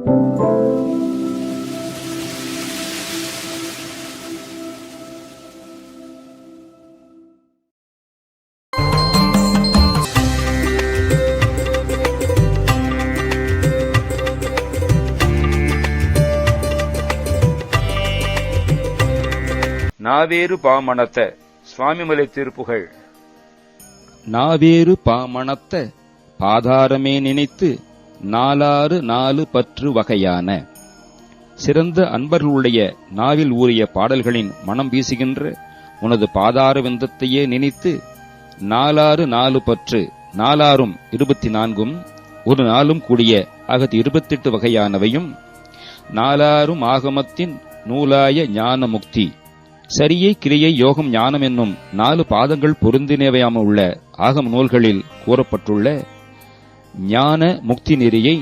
நாவேறு பாமணத்த சுவாமிமலை திருப்புகழ். நாவேறு பாமணத்த பாதாரமே நினைத்து நாலாறு நாலு பற்று வகையான. சிறந்த அன்பர்களுடைய நாவில் ஊறிய பாடல்களின் மனம் வீசுகின்ற உனது பாதார விந்தத்தையே நினைத்து நாலாறு நாலு பற்று, நாலாறும் 24, ஒரு நாளும் கூடிய அகது 28 வகையானவையும், நாலாறும் ஆகமத்தின் நூலாய ஞான முக்தி, சரியை கிரியை யோகம் ஞானம் என்னும் 4 பாதங்கள் பொருந்தினவையாம உள்ள ஆகம நூல்களில் கூறப்பட்டுள்ள ஞான முக்தி நெறியை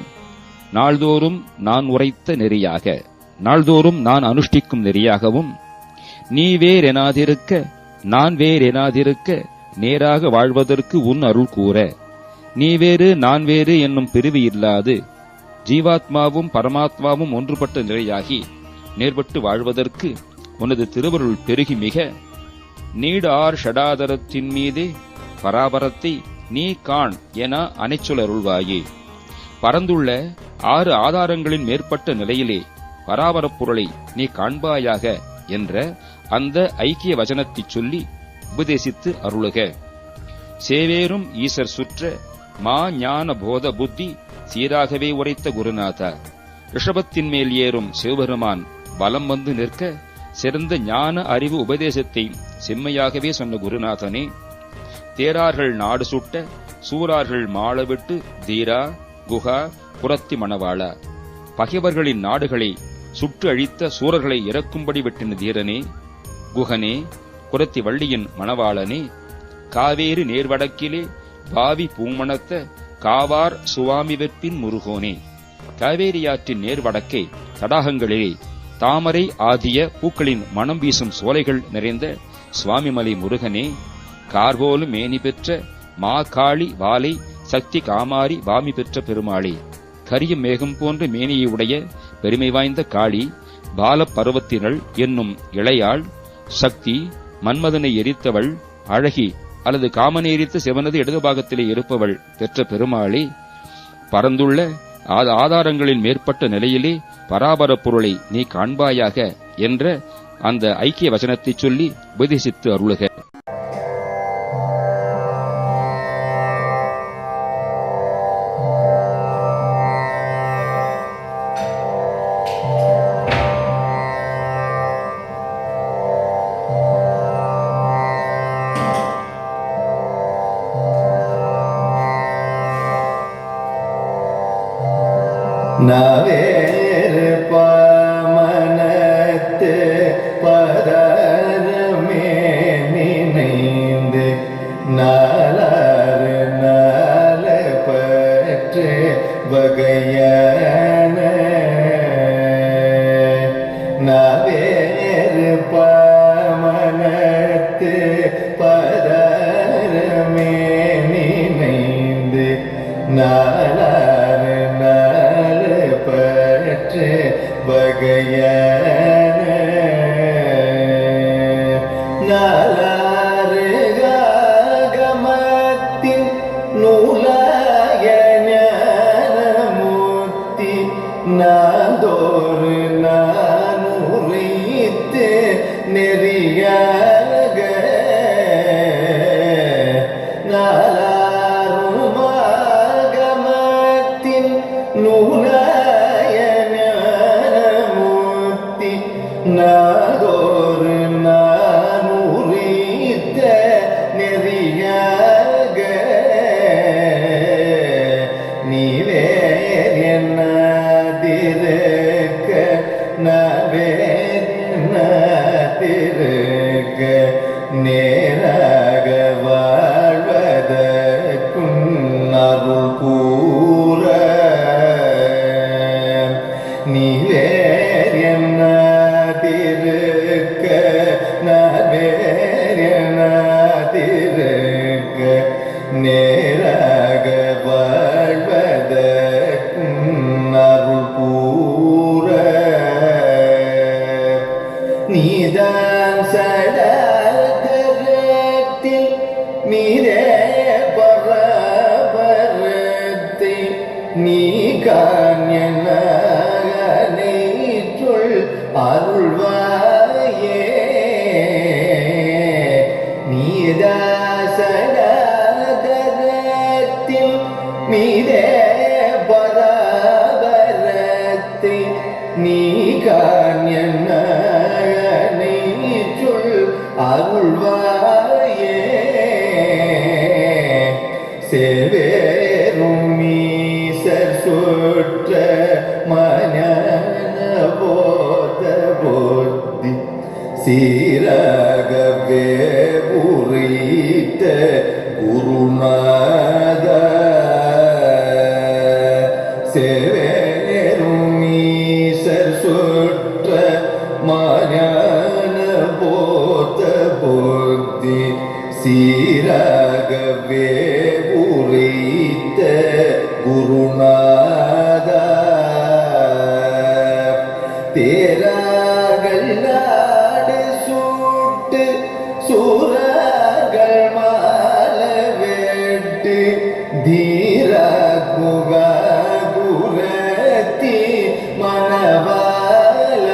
நாள்தோறும் நான் உரைத்த நெறியாக, நாள்தோறும் நான் அனுஷ்டிக்கும் நெறியாகவும், நீ வேறெனாதிருக்க நான் வேறெனாதிருக்க நேராக வாழ்வதற்கு உன் அருள் கூற, நீ வேறு நான் வேறு என்னும் பிரிவு இல்லாது ஜீவாத்மாவும் பரமாத்மாவும் ஒன்றுபட்ட நிலையாகி நேர்பட்டு வாழ்வதற்கு உனது திருவருள் பெருகி மிக, நீடார் ஷடாதரத்தின் மீதே பராபரத்தை நீ காண் என அனைச்சொலருள்வாயே. பரந்துள்ள 6 ஆதாரங்களின் மேற்பட்ட நிலையிலே பராபரப் பொருளை நீ காண்பாயாக என்ற அந்த ஐக்கிய வசனத்தைச் சொல்லி உபதேசித்து அருளுக. சேவேரும் ஈசர் சுற்ற மா ஞான போத புத்தி சீராகவே உரைத்த குருநாதா, ரிஷபத்தின் மேல் ஏறும் சிவபெருமான் பலம் வந்து நிற்க சிறந்த ஞான அறிவு உபதேசத்தை செம்மையாகவே சொன்ன குருநாதனே, தேரார்கள் நாடு சுட்ட சூரார்கள் மாளவிட்டு தீரா குஹா புரத்தி மணவாளா, பகைவர்களின் நாடுகளை சுட்டு அழித்த சூரர்களை இறக்கும்படி வெட்டின தீரனே, குஹனே குரத்தி வள்ளியின் மணவாளனே, காவேரி நேர்வடக்கிலே பாவி பூமணத்த காவார் சுவாமி வெற்பின் முருகோனே, காவேரியாற்றின் நேர்வடக்கே தடாகங்களிலே தாமரை ஆதிய பூக்களின் மனம் வீசும் சோலைகள் நிறைந்த சுவாமிமலை முருகனே, கார்போலும் மேனி பெற்ற மா காளி வாலை சக்தி காமாரி வாமி பெற்ற பெருமாளே, கரிய மேகம் போன்ற மேனியை உடைய பெருமை வாய்ந்த காளி, பால பருவத்தினள் என்னும் இளையாள், சக்தி மன்மதனை எரித்தவள், அழகி அல்லது காமனை எரித்த சிவனது இடது பாகத்திலே இருப்பவள் பெற்ற பெருமாளே, பரந்துள்ள ஆதாரங்களின் மேற்பட்ட நிலையிலே பராபர பொருளை நீ காண்பாயாக என்ற அந்த ஐக்கிய வசனத்தை சொல்லி உபதேசித்து அருளுக. நாவேறு பாமணத்து பதாரமே நினைந்து நாலாறு நாலு பற்று வகையான. நாவேறு பாமணத்து பதாரமே நினைந்து நாலாறு பற்று வகையான. நாலாறு ஆகமத்தின் நூலாய ஞானமூர்த்தி நாதோறு நான் உரைத்து நெறியாக. நாலாரும் ஆகமத்தின் நூலாய ஞானமூர்த்தி நாதோறு நான் உரைத்த நெறியாக. நீ வேறு என்னாதிருக்க நான் வேறு என்னாதிருக்க நேராக வாழ்வதற்கும் அருள் கூற. நீ வேறு என்னாதிருக்க நான் வேறு என்னாதிருக்க நேராக வாழ்வதற்கும் நீ காண்யனை சொல் அருள்வாயே நீதாசனதரத்தில் மீதே பராபரத்தை நீ காண்யனை சொல் அருள்வாயே சேவேரும் மீசர் சுற்ற மஞன போத புத்தி சீரகவே உரித்த குருநாத சேவேரும் மீசர் சுற்ற மஞன போத புத்தி சீரகவே உரித்த குருநாத தேராகள் நாடு சூட்டு சூரர்கள் மால வேட்டு தீரா குகா குரத்தி மணவால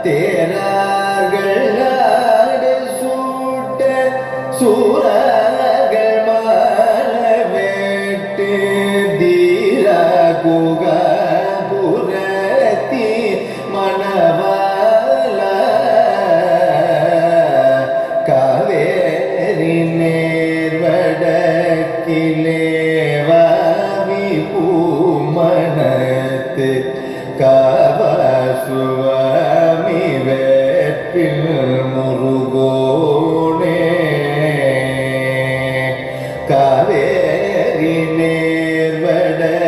தேரார்கள் நாடு சூட்ட சூரர்கள் மால வேட்டு தீரா குகா குரத்தி மணவால காவேரி நேர்வடக்கிலே வாவி பூமணத்து காவசுவாமி வேற்பில் முருகோனே காவேரி நேர்வடக்கிலே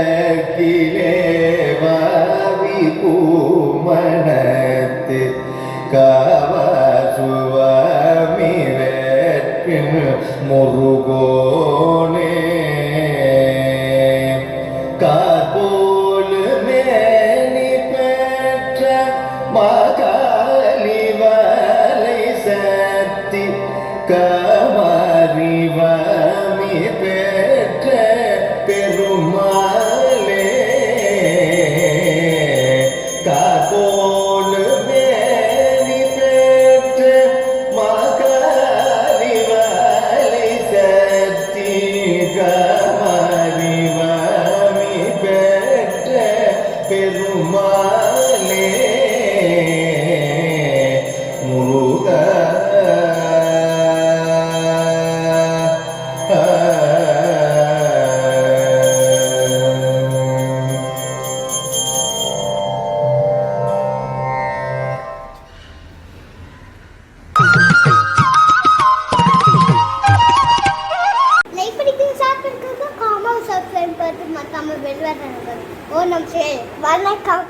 வாவி பூமணத்து காவசுவாமி வேற்பில் முருகோனே கார்போலு மேனி பெற்ற மாகாளி வலை சக்தி கமறிவாமி பெற்ற பெருமாளே கார்போலு மேனி பெற்ற மாகாளி வலை சக்தி கமறிவாமி பெற்ற பெருமாளே முருகா லைக் படிக்கிற சாப்பிட்டு காமா சப்ஸ்கிரைப் பார்த்து மறக்காம பெல் பட்டனை ஓ நம்ம வணக்கம்